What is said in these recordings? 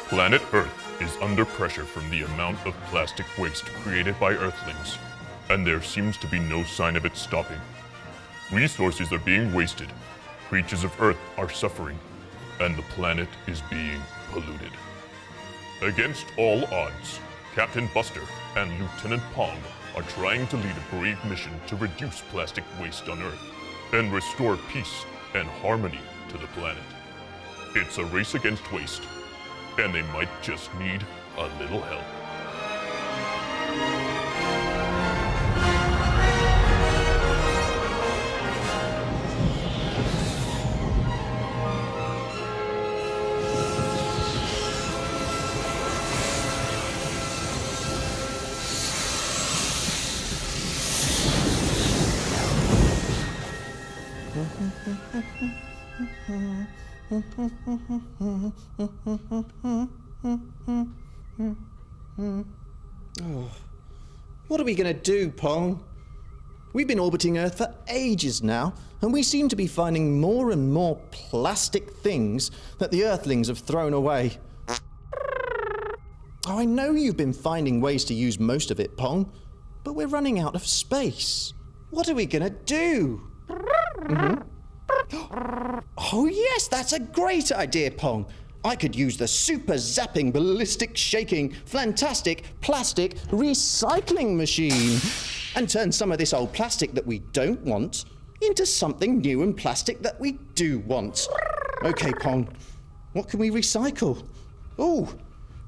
Planet Earth is under pressure from the amount of plastic waste created by Earthlings, and there seems to be no sign of it stopping. Resources are being wasted, creatures of Earth are suffering, and the planet is being polluted. Against all odds, Captain Buster and Lieutenant Pong are trying to lead a brave mission to reduce plastic waste on Earth and restore peace and harmony to the planet. It's a race against waste, and they might just need a little help. Oh, what are we going to do, Pong? We've been orbiting Earth for ages now, and we seem to be finding more and more plastic things that the Earthlings have thrown away. Oh, I know you've been finding ways to use most of it, Pong, but we're running out of space. What are we going to do? Oh yes, that's a great idea, Pong. I could use the super zapping, ballistic shaking, fantastic plastic recycling machine and turn some of this old plastic that we don't want into something new and plastic that we do want. Okay, Pong, what can we recycle? Oh,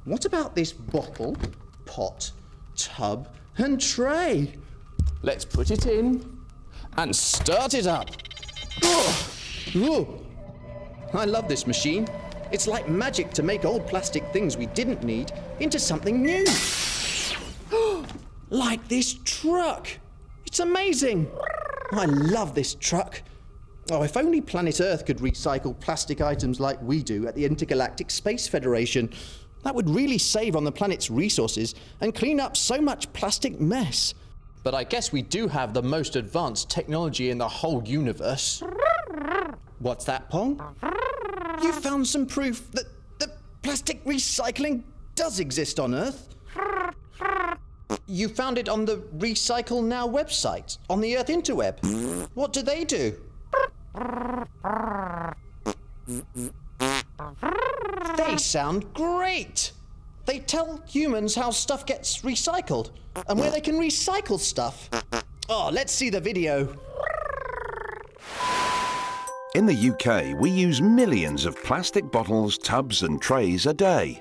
what about this bottle, pot, tub and tray? Let's put it in and start it up. Oh, I love this machine. It's like magic to make old plastic things we didn't need into something new. Like this truck. It's amazing. I love this truck. Oh, if only planet Earth could recycle plastic items like we do at the Intergalactic Space Federation. That would really save on the planet's resources and clean up so much plastic mess. But I guess we do have the most advanced technology in the whole universe. What's that, Pong? You found some proof that plastic recycling does exist on Earth? You found it on the Recycle Now website, on the Earth Interweb. What do they do? They sound great! They tell humans how stuff gets recycled and where they can recycle stuff. Oh, let's see the video. In the UK, we use millions of plastic bottles, tubs and trays a day.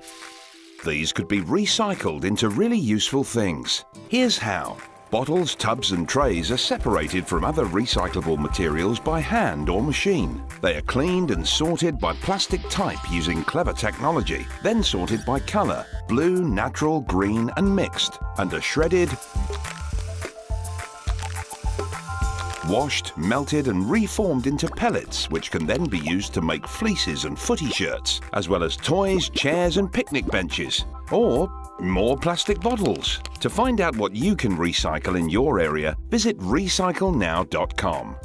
These could be recycled into really useful things. Here's how. Bottles, tubs and trays are separated from other recyclable materials by hand or machine. They are cleaned and sorted by plastic type using clever technology, then sorted by colour, blue, natural, green and mixed, and are shredded, washed, melted and reformed into pellets, which can then be used to make fleeces and footy shirts, as well as toys, chairs and picnic benches, or more plastic bottles. To find out what you can recycle in your area, visit recyclenow.com.